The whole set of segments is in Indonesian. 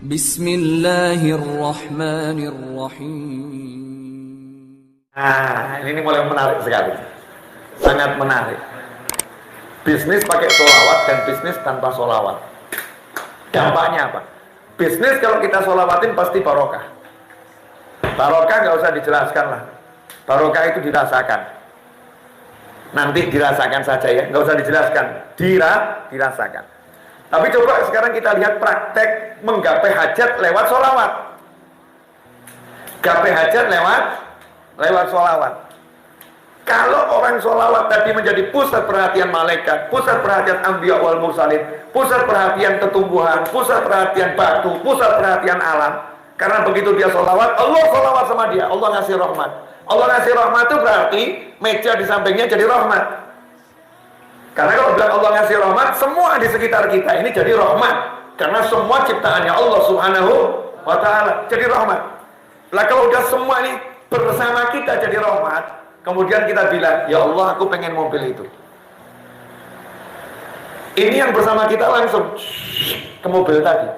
Bismillahirrahmanirrahim. Nah, ini mulai menarik sekali. Sangat menarik. Bisnis pakai sholawat dan bisnis tanpa sholawat. Dampaknya apa? Bisnis kalau kita sholawatin pasti barokah. Barokah nggak usah dijelaskan lah. Barokah itu dirasakan. Nanti dirasakan saja ya, nggak usah dijelaskan. Dirasakan. Tapi coba sekarang kita lihat praktek menggapai hajat lewat sholawat. Gapai hajat lewat sholawat. Kalau orang sholawat tadi menjadi pusat perhatian malaikat, pusat perhatian anbiya wal mursalin, pusat perhatian tumbuhan, pusat perhatian batu, pusat perhatian alam. Karena begitu dia sholawat, Allah sholawat sama dia, Allah ngasih rahmat. Allah ngasih rahmat itu berarti meja di sampingnya jadi rahmat. Karena kalau bilang Allah ngasih rahmat, semua di sekitar kita ini jadi rahmat. Karena semua ciptaannya Allah subhanahu wa ta'ala jadi rahmat. Lah kalau udah semua ini bersama kita jadi rahmat, kemudian kita bilang, ya Allah aku pengen mobil itu. Ini yang bersama kita langsung ke mobil tadi.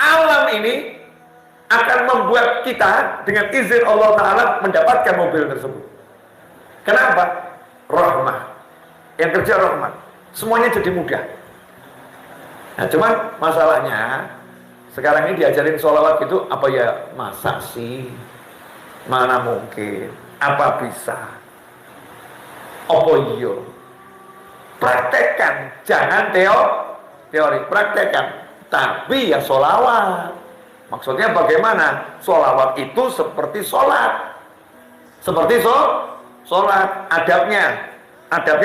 Alam ini akan membuat kita dengan izin Allah Ta'ala mendapatkan mobil tersebut. Kenapa? Rahmah. Yang kerja rahmat. Semuanya jadi mudah. Nah cuman masalahnya sekarang ini diajarin sholawat gitu, apa ya, masa sih? Mana mungkin? Apa bisa? Apa iya? Praktekkan, jangan teori, praktekkan. Tapi ya sholawat. Maksudnya bagaimana? Sholawat itu seperti sholat. Seperti sholat. Adabnya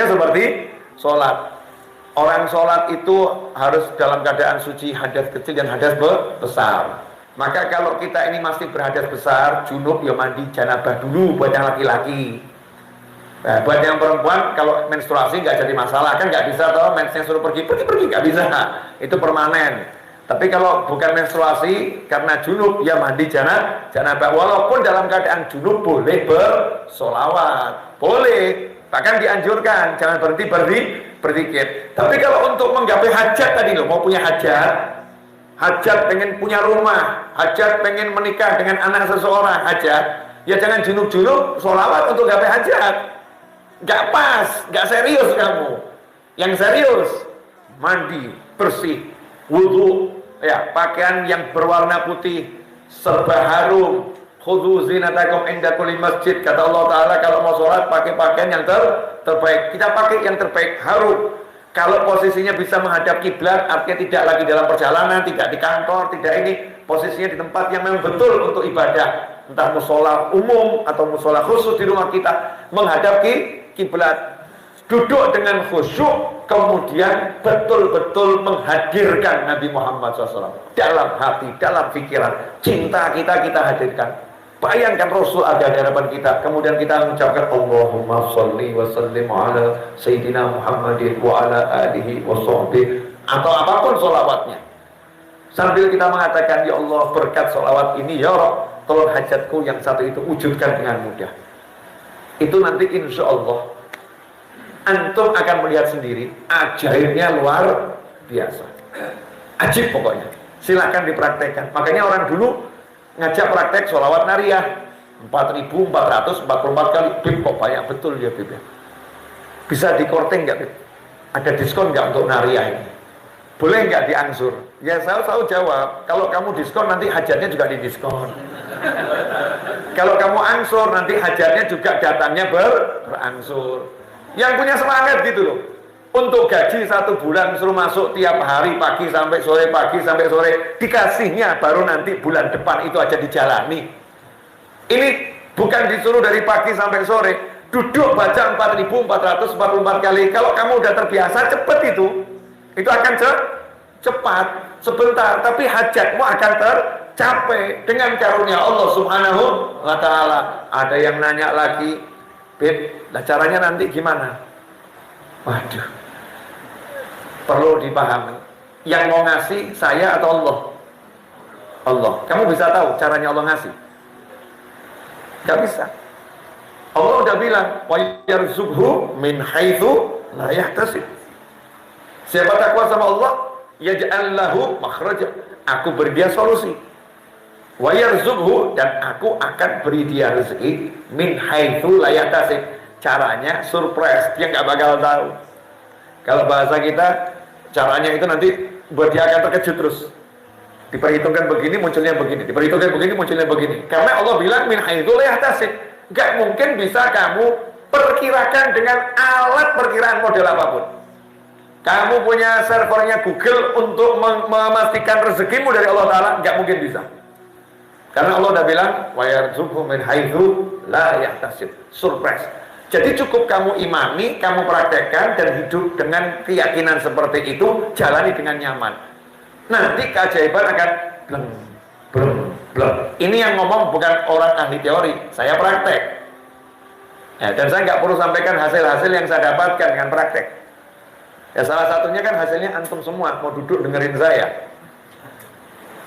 seperti sholat. Orang sholat itu harus dalam keadaan suci, hadas kecil dan hadas besar. Maka kalau kita ini masih berhadas besar, junub ya mandi janabah dulu buat yang laki-laki. Nah, buat yang perempuan kalau menstruasi nggak jadi masalah, kan nggak bisa toh mensnya suruh pergi nggak bisa, itu permanen. Tapi kalau bukan menstruasi karena junub ya mandi janabah. Walaupun dalam keadaan junub boleh bersolawat, boleh, bahkan dianjurkan jangan berhenti berzikir. Tapi kalau untuk menggapai hajat tadi loh, mau punya hajat pengen punya rumah, hajat pengen menikah dengan anak seseorang, hajat, ya jangan junub-junub solawat untuk gapai hajat. Nggak pas, nggak serius kamu. Yang serius, mandi, bersih, wudhu, ya, pakaian yang berwarna putih, serba harum, khudhu zinatakum inda kulli masjid. Kata Allah Ta'ala kalau mau sholat pakai pakaian yang terbaik. Kita pakai yang terbaik, harum. Kalau posisinya bisa menghadap kiblat, artinya tidak lagi dalam perjalanan, tidak di kantor, tidak ini, posisinya di tempat yang memang betul untuk ibadah. Entah musola umum atau musola khusus di rumah kita, menghadap kiblat. Duduk dengan khusyuk, kemudian betul-betul menghadirkan Nabi Muhammad SAW dalam hati, dalam pikiran. Cinta kita hadirkan. Bayangkan Rasul ada di hadapan kita, kemudian kita mengucapkan Allahumma sholli wa sallim ala Sayyidina Muhammadin wa ala alihi wa sahbihi, atau apapun sholawatnya, sambil kita mengatakan, ya Allah berkat sholawat ini ya Rabb, tolong hajatku yang satu itu wujudkan dengan mudah. Itu nanti insya Allah antum akan melihat sendiri ajaibnya luar biasa, ajib pokoknya. Silahkan dipraktekkan. Makanya orang dulu ngajak praktek sholawat nariyah 4.444 kali. Bib, kok banyak betul ya Bib ya? Bisa dikorting nggak Bib? Ada diskon nggak untuk nariyah ini? Boleh nggak diangsur? Ya saya selalu jawab, kalau kamu diskon nanti hajatnya juga didiskon. Kalau kamu angsur nanti hajatnya juga datangnya berangsur. Yang punya semangat gitu loh, untuk gaji 1 bulan suruh masuk tiap hari pagi sampai sore, dikasihnya baru nanti bulan depan itu aja dijalani. Ini bukan disuruh dari pagi sampai sore, duduk baca 4.444 kali. Kalau kamu udah terbiasa, cepet itu akan cepat, sebentar, tapi hajatmu akan tercapai dengan karunia Allah Subhanahu wa Ta'ala. Ada yang nanya lagi, Beb, nah caranya nanti gimana? Waduh, perlu dipahami, yang mau ngasih saya atau Allah? Allah. Kamu bisa tahu caranya Allah ngasih? Gak bisa. Allah udah bilang, wa yarzuqhu min haitsu la yahtasib. Siapa takwa sama Allah, yaj'al lahu makhraja, aku beri dia solusi, wa yarzuqhu, dan aku akan beri dia rezeki min haitsu la yahtasib, caranya surprise, dia nggak bakal tahu. Kalau bahasa kita, caranya itu nanti buat dia akan terkejut terus. Diperhitungkan begini, munculnya begini, diperhitungkan begini, munculnya begini. Karena Allah bilang min haitsu la yahtasib, nggak mungkin bisa kamu perkirakan dengan alat perkiraan model apapun. Kamu punya servernya Google untuk memastikan rezekimu dari Allah Ta'ala, nggak mungkin bisa. Karena Allah udah bilang, wa yarzuqhu min haitsu la yahtasib, surprise. Jadi cukup kamu imani, kamu praktekkan, dan hidup dengan keyakinan seperti itu, jalani dengan nyaman. Nanti keajaiban akan bleng, bleng, bleng. Ini yang ngomong bukan orang ahli teori, saya praktek. Ya, dan saya nggak perlu sampaikan hasil-hasil yang saya dapatkan dengan praktek. Ya salah satunya kan hasilnya antum semua mau duduk dengerin saya.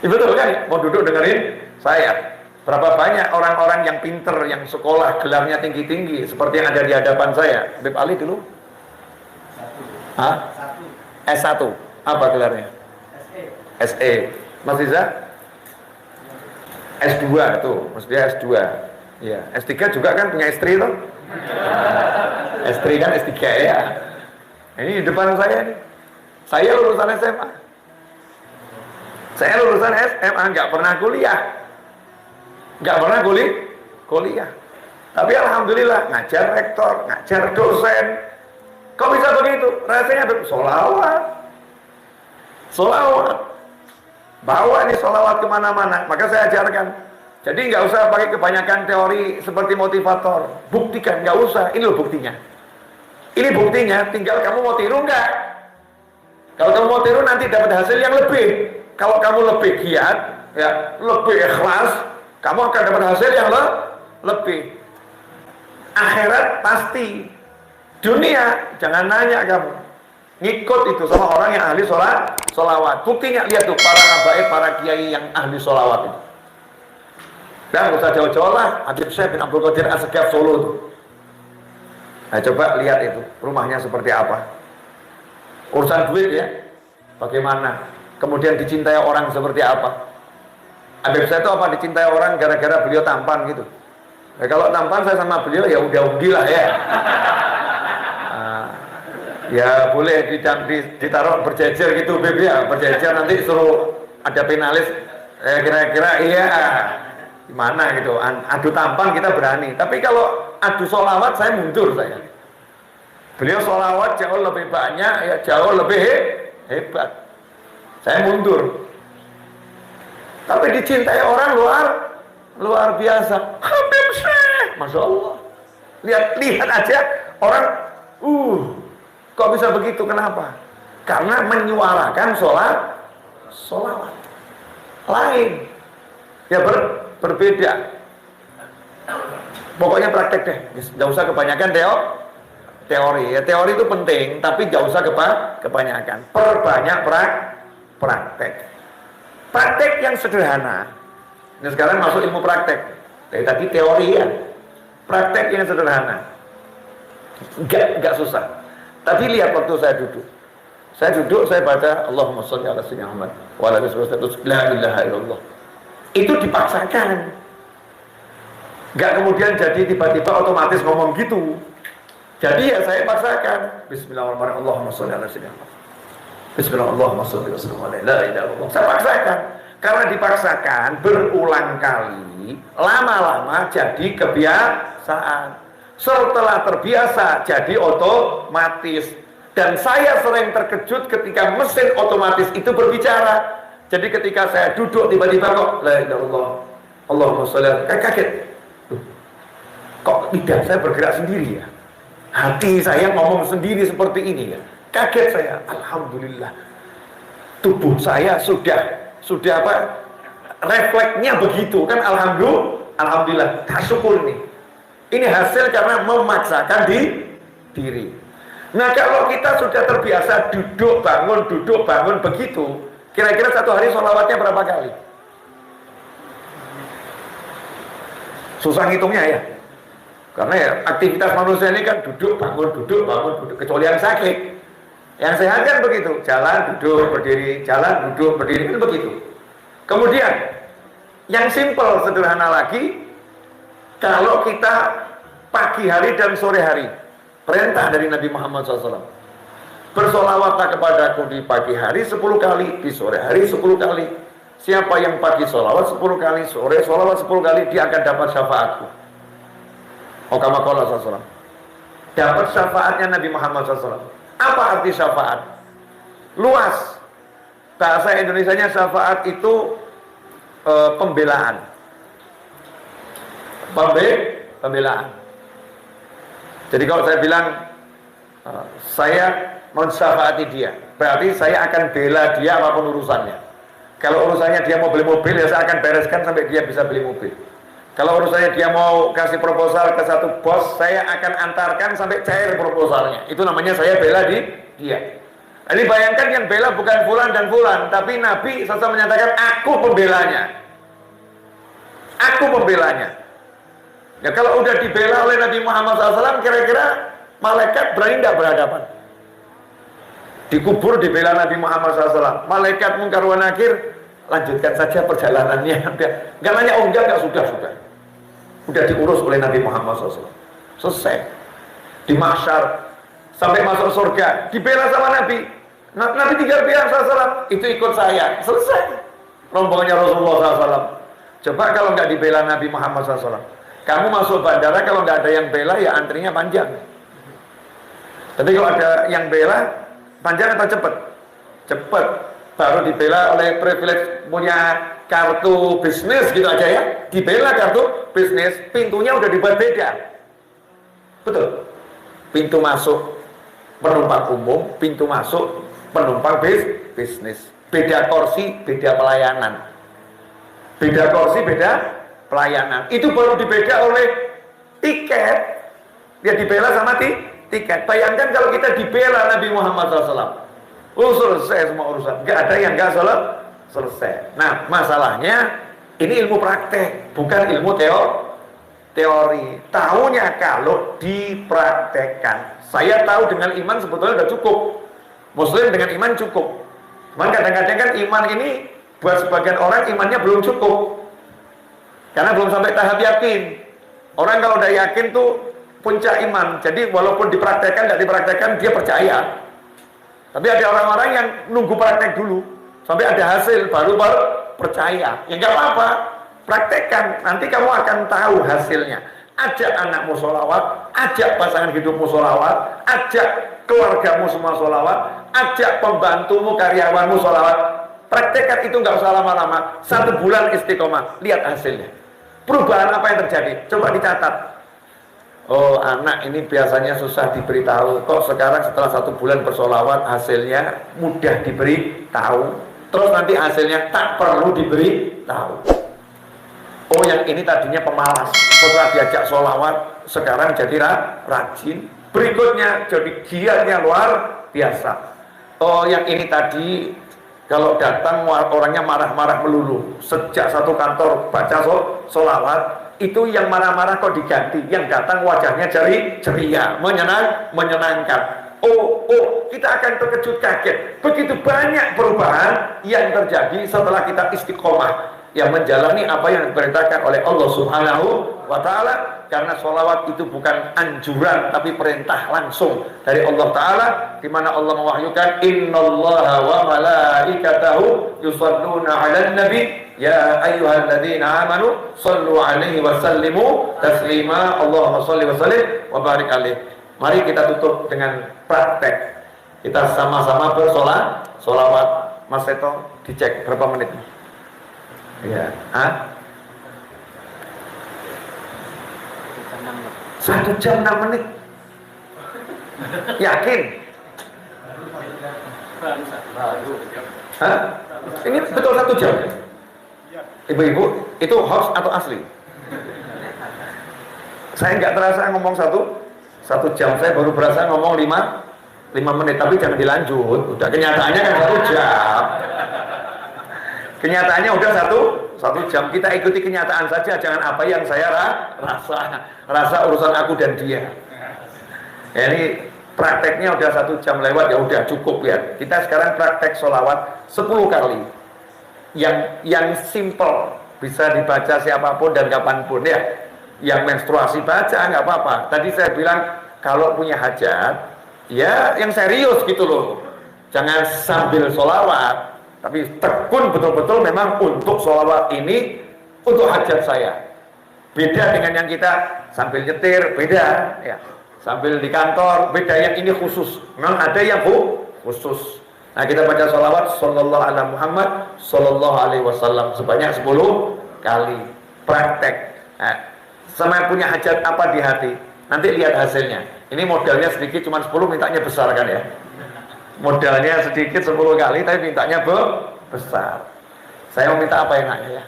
Ya, betul kan? Mau duduk dengerin saya. Berapa banyak orang-orang yang pinter, yang sekolah gelarnya tinggi-tinggi seperti yang ada di hadapan saya. Habib Ali dulu? Hah? S1. Apa gelarnya? SE. Mas Riza? S2 tuh, maksudnya S2. Ya, S3 juga kan punya istri tuh. S3 kan S3 ya. Ini di depan saya nih. Saya lulusan SMA. Saya lulusan SMA, nggak pernah kuliah. Nggak pernah kuliah. Tapi alhamdulillah, ngajar rektor, ngajar dosen. Kok bisa begitu? Rasanya sholawat. Sholawat. Bawa nih sholawat kemana-mana. Maka saya ajarkan. Jadi nggak usah pakai kebanyakan teori seperti motivator. Buktikan, nggak usah. Ini loh buktinya. Ini buktinya, tinggal kamu mau tiru enggak? Kalau kamu mau tiru nanti dapat hasil yang lebih. Kalau kamu lebih giat, ya, lebih ikhlas, kamu akan dapat hasil yang lebih. Akhirat pasti. Dunia, jangan nanya kamu. Ngikut itu sama orang yang ahli sholawat. Buktinya, lihat tuh, para habaib, para kiai yang ahli sholawat itu. Dan nggak usah jauh-jauh lah, Habib Syekh bin Abdul Qadir As-Segaf Solo tuh. Nah coba lihat itu, rumahnya seperti apa. Urusan duit ya, bagaimana. Kemudian dicintai orang seperti apa. Habib saya itu apa dicintai orang gara-gara beliau tampan gitu. Ya, kalau tampan saya sama beliau ya udah udilah ya. Nah, ya boleh ditaruh berjejer gitu Beb ya, berjejer nanti suruh ada finalis. Kira-kira iya. Gimana gitu, adu tampan kita berani. Tapi kalau adu sholawat saya mundur saya. Beliau sholawat jauh lebih banyak, ya jauh lebih hebat. Saya mundur. Tapi dicintai orang luar biasa. Habib Syekh, masya Allah. Lihat aja orang, kok bisa begitu? Kenapa? Karena menyuarakan sholawat lain. Ya berbeda. Pokoknya praktek deh, nggak usah kebanyakan teori. Ya teori itu penting, tapi nggak usah kebanyakan. Perbanyak praktek. Praktek yang sederhana. Ini sekarang masuk ilmu praktek. Dari tadi teori ya. Praktek yang sederhana. Nggak susah. Tapi lihat waktu saya duduk. Saya baca Allahumma sholli ala sayyidina Muhammad wa ala alihi wasallam, la ilaha illallah. Itu dipaksakan. Nggak kemudian jadi tiba-tiba otomatis ngomong gitu. Jadi ya saya paksakan. Bismillahirrahmanirrahim. Allahumma sholli ala sayyidina Muhammad. Bismillahirrahmanirrahim. La ilaha illallah. Saya paksakan. Karena dipaksakan berulang kali, lama-lama jadi kebiasaan. Setelah terbiasa jadi otomatis. Dan saya sering terkejut ketika mesin otomatis itu berbicara. Jadi ketika saya duduk tiba-tiba kok la ilaha illallah, Allahumma sholli, kaget. Kok tidak saya bergerak sendiri ya? Hati saya ngomong sendiri seperti ini ya. Kaget saya. Alhamdulillah. Tubuh saya sudah apa? Refleksnya begitu kan, alhamdulillah. Syukur nih. Ini hasil karena memaksakan diri. Nah kalau kita sudah terbiasa duduk bangun begitu, kira-kira satu hari sholawatnya berapa kali? Susah ngitungnya ya. Karena ya aktivitas manusia ini kan duduk bangun, kecuali yang sakit. Yang sehat kan begitu, jalan, duduk, berdiri, jalan, duduk, berdiri, kan begitu. Kemudian, yang simpel, sederhana lagi, kalau kita pagi hari dan sore hari, perintah dari Nabi Muhammad SAW, bersolawatlah kepadaku di pagi hari 10 kali, di sore hari 10 kali. Siapa yang pagi solawat 10 kali, sore solawat 10 kali, dia akan dapat syafaatku. Kama qala SAW, dapat syafaatnya Nabi Muhammad SAW. Apa arti syafaat? Luas. Bahasa Indonesianya syafaat itu pembelaan. Pembelaan. Jadi kalau saya bilang saya mensyafaati dia, berarti saya akan bela dia apapun urusannya. Kalau urusannya dia mau beli mobil, ya saya akan bereskan sampai dia bisa beli mobil. Kalau urusannya dia mau kasih proposal ke satu bos, saya akan antarkan sampai cair proposalnya. Itu namanya saya bela dia. Jadi bayangkan yang bela bukan fulan dan fulan, tapi Nabi SAW menyatakan aku pembelanya. Aku pembelanya. Ya kalau udah dibela oleh Nabi Muhammad SAW, kira-kira malaikat berani tidak berhadapan? Dikubur dibela Nabi Muhammad SAW. Malaikat Munkar wa Nakir, lanjutkan saja perjalanannya. Enggak nanya, oh enggak, sudah. Udah diurus oleh Nabi Muhammad SAW. Selesai. Di mahsyar sampai masuk surga, dibela sama Nabi. Nabi tinggal bilang SAW, itu ikut saya. Selesai. Rombongannya Rasulullah SAW. Coba kalau nggak dibela Nabi Muhammad SAW, kamu masuk bandara kalau nggak ada yang bela, ya antrinya panjang. Tapi kalau ada yang bela, panjang atau cepat? Cepat. Baru dibela oleh privilege punya kartu bisnis gitu aja ya, dibela kartu bisnis, pintunya udah dibuat beda. Betul. Pintu masuk penumpang umum, pintu masuk penumpang bisnis. Beda kursi, beda pelayanan. Beda kursi, beda pelayanan. Itu baru dibeda oleh tiket. Dia dibela sama tiket. Bayangkan kalau kita dibela Nabi Muhammad SAW. Selesai semua urusan. Gak ada yang gak selesai. Nah, masalahnya ini ilmu praktek, bukan ilmu teori. Tahunya kalau dipraktekkan. Saya tahu dengan iman sebetulnya sudah cukup. Muslim dengan iman cukup. Cuman kadang-kadang kan iman ini buat sebagian orang imannya belum cukup. Karena belum sampai tahap yakin. Orang kalau udah yakin tuh puncak iman. Jadi walaupun dipraktekkan, tidak dipraktekkan, dia percaya. Tapi ada orang-orang yang nunggu praktek dulu sampai ada hasil baru percaya. Ya nggak apa-apa, praktekkan. Nanti kamu akan tahu hasilnya. Ajak anakmu sholawat, ajak pasangan hidupmu sholawat, ajak keluargamu semua sholawat, ajak pembantumu, karyawanmu sholawat. Praktekkan itu nggak usah lama-lama. 1 bulan istiqomah, lihat hasilnya. Perubahan apa yang terjadi? Coba dicatat. Oh, anak ini biasanya susah diberitahu. Kok sekarang setelah 1 bulan bersolawat hasilnya mudah diberitahu. Terus nanti hasilnya tak perlu diberitahu. Oh, yang ini tadinya pemalas. Setelah diajak solawat sekarang jadi rajin. Berikutnya jadi giatnya luar biasa. Oh, yang ini tadi kalau datang orangnya marah-marah melulu. Sejak satu kantor baca solawat, itu yang marah-marah kok diganti, yang datang wajahnya ceria, menyenangkan. Oh, kita akan terkejut kaget. Begitu banyak perubahan yang terjadi setelah kita istiqomah, yang menjalani apa yang diperintahkan oleh Allah Subhanahu wa Ta'ala. Karena sholawat itu bukan anjuran, tapi perintah langsung dari Allah Ta'ala, di mana Allah mewahyukan, Innallaha wa malaikatahu yusalluna 'alan nabi ya ayyuhalladzina amanu sallu 'alaihi wa sallimu taslima. Allahumma shalli wa sallim wa barik alaihi. Mari kita tutup dengan praktek. Kita sama-sama bersolawat. Mas Seto, dicek berapa menit? Ya, 1 jam 6 menit. Yakin? Ini betul 1 jam? Ibu-ibu, itu hoax atau asli? Saya nggak terasa ngomong 1 jam. Saya baru berasa ngomong 5 menit. Tapi jangan dilanjut. Udah kenyataannya kan 1 jam. Kenyataannya udah 1 jam. Kita ikuti kenyataan saja, jangan apa yang saya rasa urusan aku dan dia. Ya, ini prakteknya udah 1 jam lewat, ya udah cukup ya. Kita sekarang praktek sholawat 10 kali. Yang simple, bisa dibaca siapapun dan kapanpun ya. Yang menstruasi baca nggak apa-apa. Tadi saya bilang kalau punya hajat, ya yang serius gitu loh. Jangan sambil sholawat, tapi tekun betul-betul memang untuk sholawat ini untuk hajat saya. Beda dengan yang kita sambil nyetir, beda ya. Sambil di kantor, beda. Yang ini khusus. Memang ada yang khusus. Nah, kita baca sholawat sallallahu ala Muhammad sallallahu alaihi wasallam sebanyak 10 kali. Praktek. Nah, sama punya hajat apa di hati, nanti lihat hasilnya. Ini modalnya sedikit, cuma 10, mintanya besar kan ya. Modalnya sedikit 10 kali, tapi mintanya besar. Saya mau minta apa enaknya ya?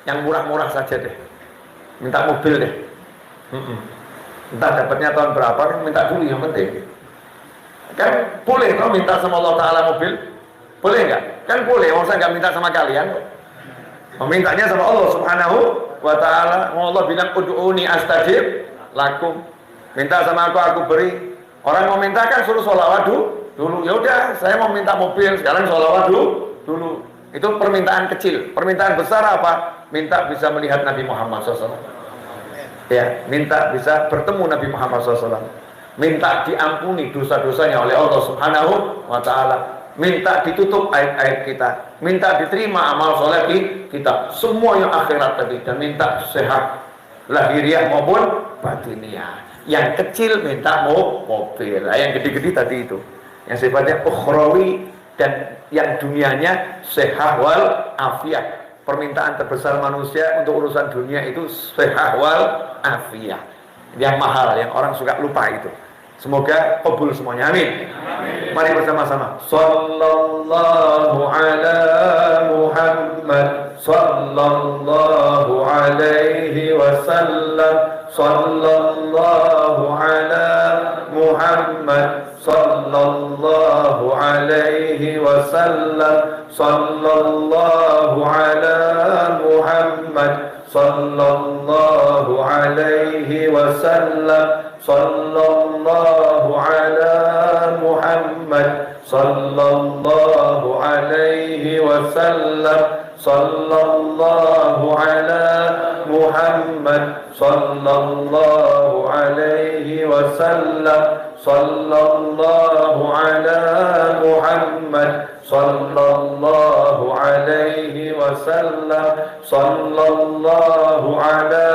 Yang murah-murah saja deh. Minta mobil deh. Entah dapatnya tahun berapa, kan minta dulu yang penting. Kan boleh kalau minta sama Allah Ta'ala mobil? Boleh nggak? Kan boleh, orang saya nggak minta sama kalian. Memintanya sama Allah Subhanahu wa Ta'ala. Allah bilang ud'uni astajib lakum. Minta sama aku beri. Orang mau minta kan suruh sholawat dulu. Ya udah, saya mau minta mobil, sekarang sholawat dulu. Itu permintaan kecil. Permintaan besar apa? Minta bisa melihat Nabi Muhammad SAW. Ya, minta bisa bertemu Nabi Muhammad SAW. Minta diampuni dosa-dosanya oleh Allah Subhanahu wa Ta'ala. Minta ditutup aib-aib kita. Minta diterima amal soleh kita. Semua yang akhirat tadi. Dan minta sehat lahiriah maupun batiniah. Yang kecil minta mobil. Yang gede-gede tadi itu. Yang sifatnya ukhrawi dan yang dunianya sehat wal afiat. Permintaan terbesar manusia untuk urusan dunia itu sehat wal afiyah. Yang mahal, yang orang suka lupa itu. Semoga kabul semuanya, amin. Mari bersama-sama. Sallallahu ala Muhammad sallallahu alaihi wasallam. Sallallahu ala Muhammad sallallahu alaihi wasallam. Sallallahu ala Muhammad sallallahu alaihi wasallam. Sallallahu ala Muhammad sallallahu alaihi wasallam. Sallallahu ala Muhammad sallallahu alaihi wasallam. Sallallahu ala Muhammad sallallahu alaihi wasallam. Sallallahu ala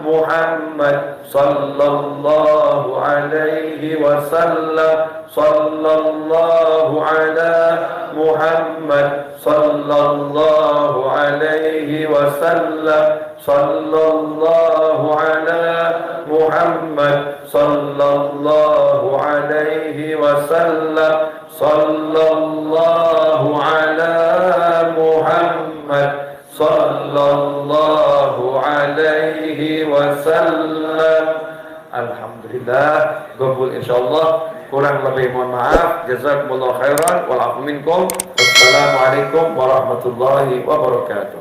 Muhammad sallallahu alaihi wasallam. Sallallahu ala Muhammad sallallahu alaihi wasallam. Sallallahu ala Muhammad sallallahu alaihi wasallam. Sallallahu ala Muhammad sallallahu alaihi wasallam. Alhamdulillah, qabul insyaallah. Kurang lebih mohon maaf. Jazakumullah khairan wal afu minkum. Wassalamualaikum warahmatullahi wabarakatuh.